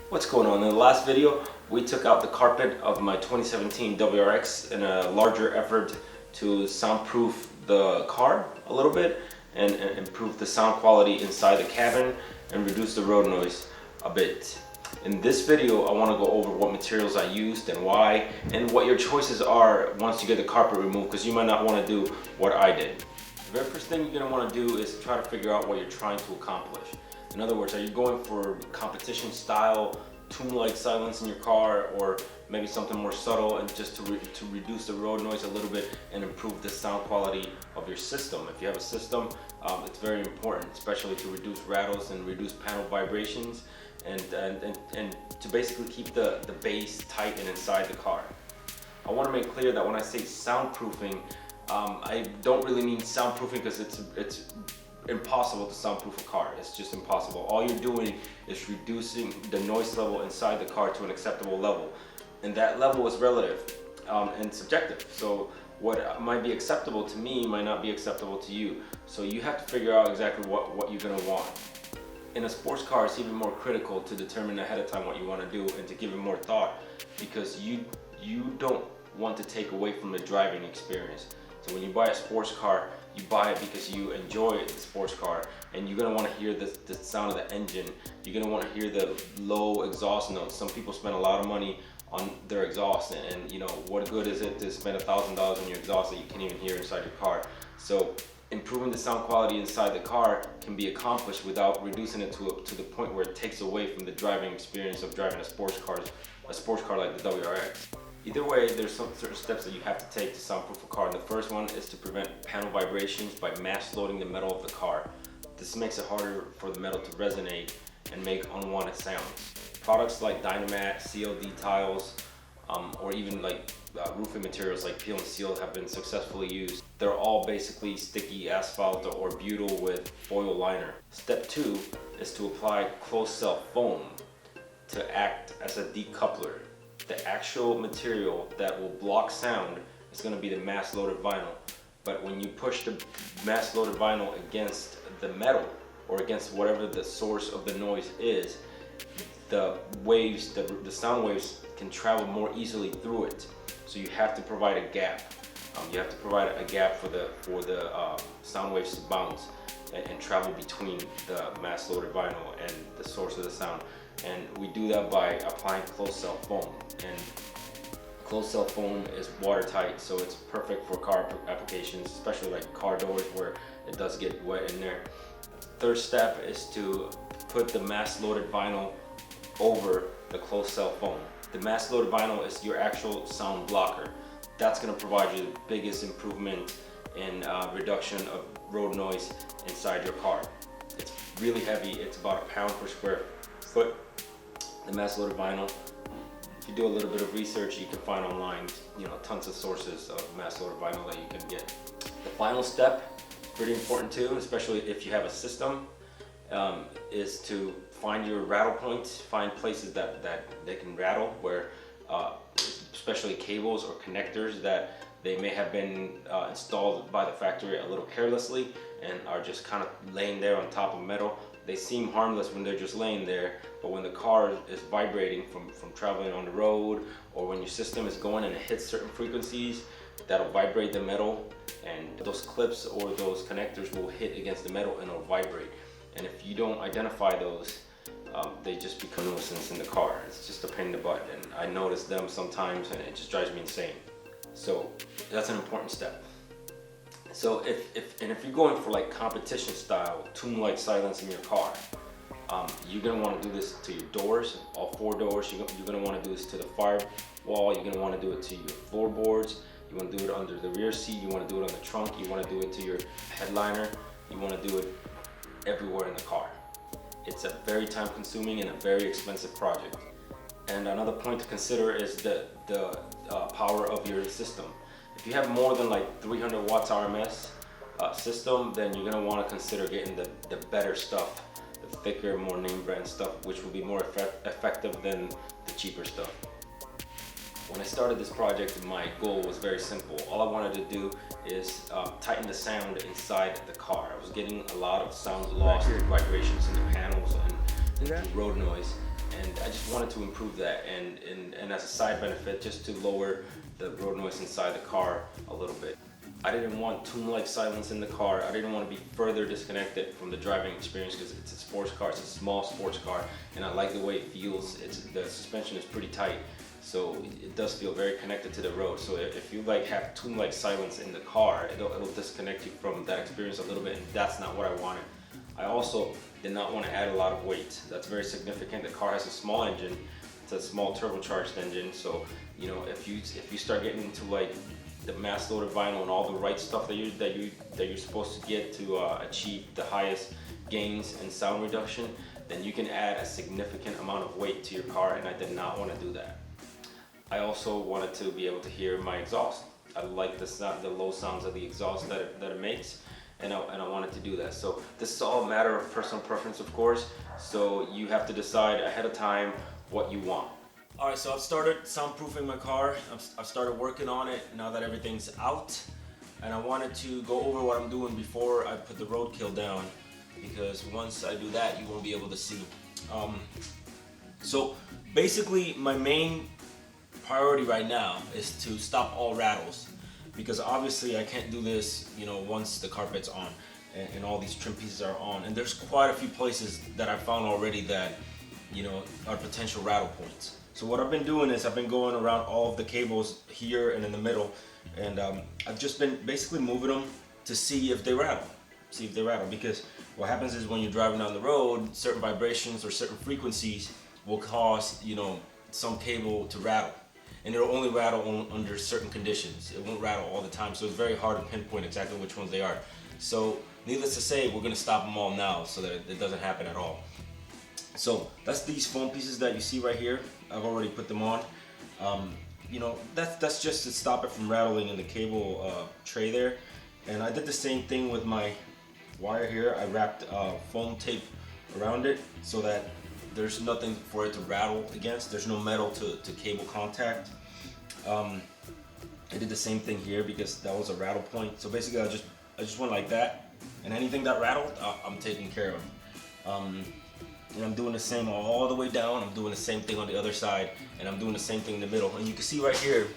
What's going on? In the last video, we took out the carpet of my 2017 WRX in a larger effort to soundproof the car a little bit and improve the sound quality inside the cabin and reduce the road noise a bit. In this video, I want to go over what materials I used and why, and what your choices are once you get the carpet removed, because you might not want to do what I did. The very first thing you're going to want to do is try to figure out what you're trying to accomplish. In other words, are you going for competition style, tune-like silence in your car, or maybe something more subtle and just to reduce the road noise a little bit and improve the sound quality of your system? If you have a system, it's very important, especially to reduce rattles and reduce panel vibrations and to basically keep the bass tight and inside the car. I want to make clear that when I say soundproofing, I don't really mean soundproofing because it's impossible to soundproof a car. It's just impossible. All you're doing is reducing the noise level inside the car to an acceptable level, and that level is relative and subjective. So what might be acceptable to me might not be acceptable to you. So you have to figure out exactly what you're going to want. In a sports car, it's even more critical to determine ahead of time what you want to do and to give it more thought, because you don't want to take away from the driving experience. So when you buy a sports car, you buy it because you enjoy the sports car, and you're going to want to hear the sound of the engine. You're going to want to hear the low exhaust notes. Some people spend a lot of money on their exhaust, and you know, what good is it to spend $1,000 on your exhaust that you can't even hear inside your car? So improving the sound quality inside the car can be accomplished without reducing it to the point where it takes away from the driving experience of driving a sports car like the WRX. Either way, there's some certain steps that you have to take to soundproof a car. And the first one is to prevent panel vibrations by mass loading the metal of the car. This makes it harder for the metal to resonate and make unwanted sounds. Products like Dynamat, CLD tiles, or even like roofing materials like peel and seal have been successfully used. They're all basically sticky asphalt or butyl with foil liner. Step 2 is to apply closed cell foam to act as a decoupler. The actual material that will block sound is going to be the mass loaded vinyl. But when you push the mass loaded vinyl against the metal or against whatever the source of the noise is, the waves, the sound waves can travel more easily through it. So you have to provide a gap. You have to provide a gap for the sound waves to bounce and travel between the mass loaded vinyl and the source of the sound. And we do that by applying closed cell foam. And closed cell foam is watertight, so it's perfect for car applications, especially like car doors where it does get wet in there. Third step is to put the mass loaded vinyl over the closed cell foam. The mass loaded vinyl is your actual sound blocker. That's going to provide you the biggest improvement in reduction of road noise inside your car. It's really heavy. It's about a pound per square foot. The mass loaded vinyl, if you do a little bit of research, you can find online, tons of sources of mass loaded vinyl that you can get. The final step, pretty important too, especially if you have a system, is to find your rattle points, find places that they can rattle, where especially cables or connectors that they may have been installed by the factory a little carelessly and are just kind of laying there on top of metal. They seem harmless when they're just laying there, but when the car is vibrating from traveling on the road, or when your system is going and it hits certain frequencies, that'll vibrate the metal, and those clips or those connectors will hit against the metal and it'll vibrate. And if you don't identify those, they just become a nuisance in the car. It's just a pain in the butt, and I notice them sometimes and it just drives me insane. So that's an important step. So if you're going for like competition style, tune-like silence in your car, you're gonna want to do this to your doors, all 4 doors. You're gonna want to do this to the firewall. You're gonna want to do it to your floorboards. You want to do it under the rear seat. You want to do it on the trunk. You want to do it to your headliner. You want to do it everywhere in the car. It's a very time-consuming and a very expensive project. And another point to consider is the power of your system. If you have more than like 300 watts RMS system, then you're gonna want to consider getting the better stuff, the thicker, more name brand stuff, which will be more effective than the cheaper stuff. When I started this project, my goal was very simple. All I wanted to do is tighten the sound inside the car. I was getting a lot of sound loss and vibrations in the panels and road noise. And and I just wanted to improve that, and as a side benefit, just to lower the road noise inside the car a little bit. I didn't want tomb-like silence in the car. I didn't want to be further disconnected from the driving experience because it's a sports car, it's a small sports car, and I like the way it feels. The suspension is pretty tight, so it does feel very connected to the road. So if you have tomb-like silence in the car, it'll disconnect you from that experience a little bit, and that's not what I wanted. I also did not want to add a lot of weight. That's very significant. The car has a small engine. It's a small turbocharged engine, so if you start getting into the mass loaded vinyl and all the right stuff that you're supposed to get to achieve the highest gains and sound reduction, then you can add a significant amount of weight to your car, and I did not want to do that. I also wanted to be able to hear my exhaust. I like the low sounds of the exhaust that it makes, and I wanted to do that. So this is all a matter of personal preference, of course, so you have to decide ahead of time what you want. Alright, so I've started soundproofing my car. I've started working on it now that everything's out, and I wanted to go over what I'm doing before I put the Roadkill down, because once I do that, you won't be able to see. So basically my main priority right now is to stop all rattles, because obviously I can't do this once the carpet's on and all these trim pieces are on, and there's quite a few places that I found already that are potential rattle points. So what I've been doing is I've been going around all of the cables here and in the middle, and I've just been basically moving them to see if they rattle. Because what happens is when you're driving down the road, certain vibrations or certain frequencies will cause some cable to rattle, and it'll only rattle under certain conditions. It won't rattle all the time, so it's very hard to pinpoint exactly which ones they are. So needless to say, we're gonna stop them all now so that it doesn't happen at all. So that's these foam pieces that you see right here. I've already put them on. That's just to stop it from rattling in the cable tray there. And I did the same thing with my wire here. I wrapped foam tape around it so that there's nothing for it to rattle against. There's no metal to cable contact. I did the same thing here because that was a rattle point. So basically I just went like that, and anything that rattled, I'm taking care of. And I'm doing the same all the way down. I'm doing the same thing on the other side, and I'm doing the same thing in the middle. And you can see right here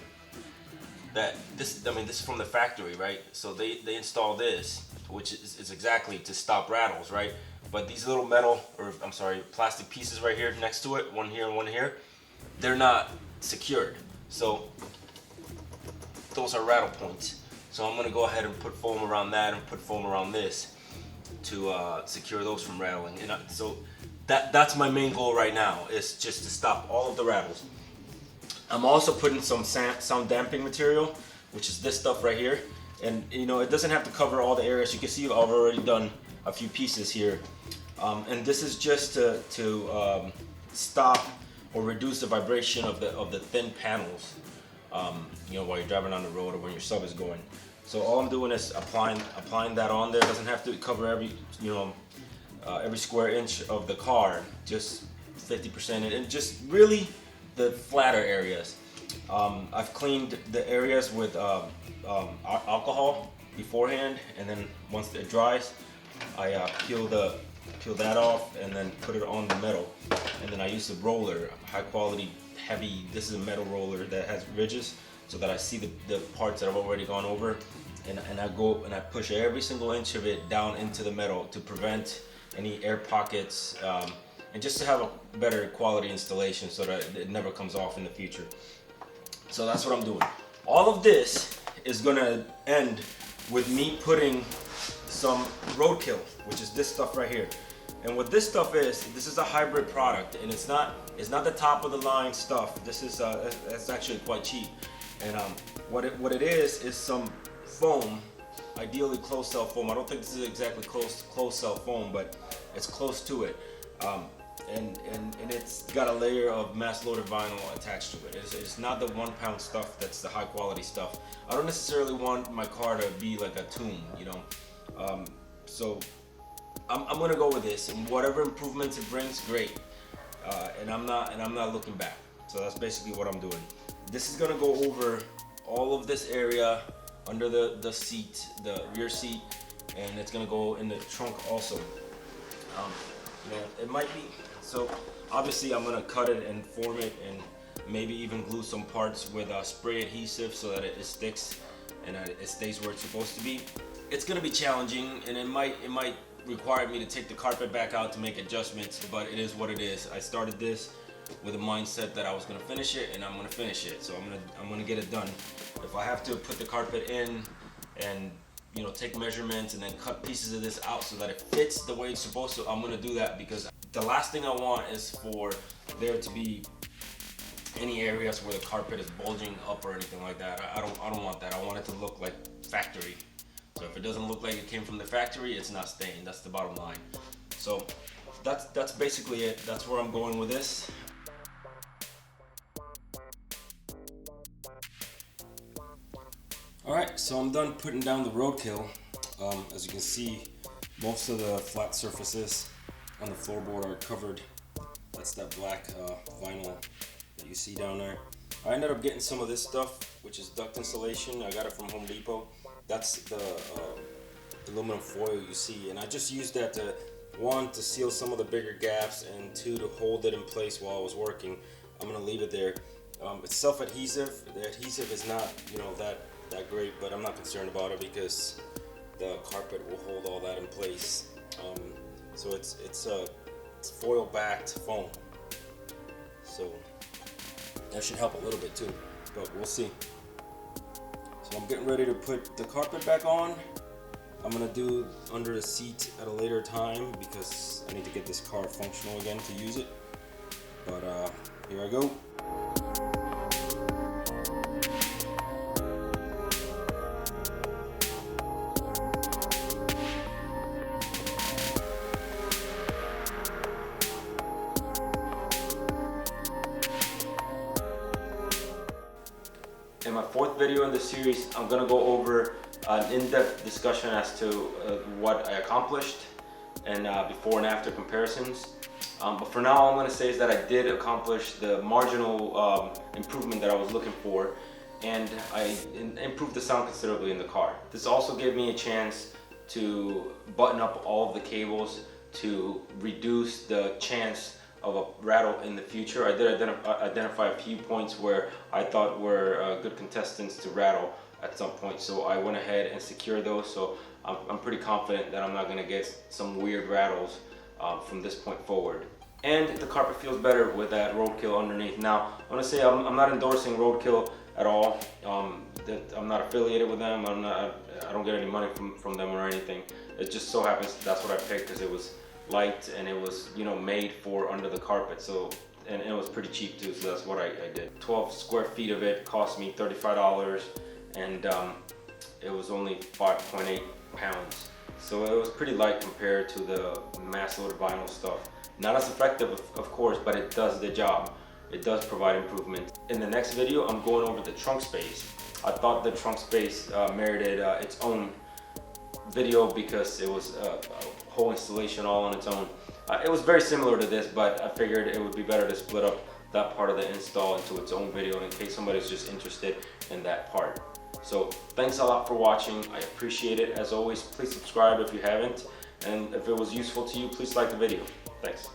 that this is from the factory, right? So they install this, which is exactly to stop rattles, right? But these little plastic pieces right here next to it, one here and one here, they're not secured. So those are rattle points. So I'm gonna go ahead and put foam around that and put foam around this to secure those from rattling. And so that's my main goal right now, is just to stop all of the rattles. I'm also putting some sound damping material, which is this stuff right here. And it doesn't have to cover all the areas. You can see I've already done a few pieces here. And this is just to stop or reduce the vibration of the thin panels, while you're driving on the road or when your sub is going. So all I'm doing is applying that on there. It doesn't have to cover every square inch of the car, just 50%, and just really the flatter areas. I've cleaned the areas with alcohol beforehand, and then once it dries, I peel that off and then put it on the metal, and then I use a roller, high quality, heavy. This is a metal roller that has ridges, so that I see the parts that I've already gone over, and I go and I push every single inch of it down into the metal to prevent any air pockets, and just to have a better quality installation so that it never comes off in the future. So that's what I'm doing. All of this is gonna end with me putting some Roadkill, which is this stuff right here. And what this stuff is, this is a hybrid product, and it's not the top of the line stuff. This is it's actually quite cheap. And what it is some foam, ideally closed cell foam. I don't think this is exactly closed cell foam, but it's close to it. And it's got a layer of mass loaded vinyl attached to it. It's not the 1 pound stuff that's the high quality stuff. I don't necessarily want my car to be like a tomb, so I'm gonna go with this, and whatever improvements it brings, great. And I'm not looking back. So that's basically what I'm doing. This is gonna go over all of this area under the seat, the rear seat, and it's gonna go in the trunk also. It might be, so Obviously I'm gonna cut it and form it and maybe even glue some parts with spray adhesive so that it sticks and it stays where it's supposed to be. It's gonna be challenging, and it might require me to take the carpet back out to make adjustments, but it is what it is. I started this with a mindset that I was gonna finish it, and I'm gonna finish it. So I'm gonna get it done. If I have to put the carpet in and take measurements and then cut pieces of this out so that it fits the way it's supposed to, I'm gonna do that, because the last thing I want is for there to be any areas where the carpet is bulging up or anything like that. I don't want that. I want it to look like factory. So if it doesn't look like it came from the factory, it's not staying. That's the bottom line. So that's basically it. That's where I'm going with this. Alright, so I'm done putting down the Roadkill. As you can see, most of the flat surfaces on the floorboard are covered. That's that black vinyl that you see down there. I ended up getting some of this stuff, which is duct insulation. I got it from Home Depot. That's the aluminum foil you see, and I just used that to, one, to seal some of the bigger gaps, and two, to hold it in place while I was working. I'm gonna leave it there. It's self-adhesive. The adhesive is not, that great, but I'm not concerned about it because the carpet will hold all that in place. So it's foil-backed foam, so that should help a little bit too, but we'll see. So I'm getting ready to put the carpet back on. I'm gonna do under the seat at a later time because I need to get this car functional again to use it. But here I go. In my fourth video in the series, I'm gonna go over an in-depth discussion as to what I accomplished and before and after comparisons. But for now, all I'm gonna say is that I did accomplish the marginal improvement that I was looking for, and I improved the sound considerably in the car. This also gave me a chance to button up all of the cables to reduce the chance of a rattle in the future. I did identify a few points where I thought were good contestants to rattle at some point, so I went ahead and secured those. So I'm pretty confident that I'm not going to get some weird rattles from this point forward. And the carpet feels better with that Roadkill underneath. Now, I want to say I'm not endorsing Roadkill at all. I'm not affiliated with them. I don't get any money from them or anything. It just so happens that's what I picked because it was light and it was made for under the carpet, so and it was pretty cheap too, so that's what I did. 12 square feet of it cost me $35, and it was only 5.8 pounds, so it was pretty light compared to the mass loaded vinyl stuff. Not as effective of course, but it does the job. It does provide improvement. In the next video, I'm going over the trunk space. I thought the trunk space merited its own video because it was a whole installation all on its own. It was very similar to this, but I figured it would be better to split up that part of the install into its own video in case somebody's just interested in that part. So thanks a lot for watching. I appreciate it. As always, please subscribe if you haven't, and if it was useful to you, please like the video. Thanks.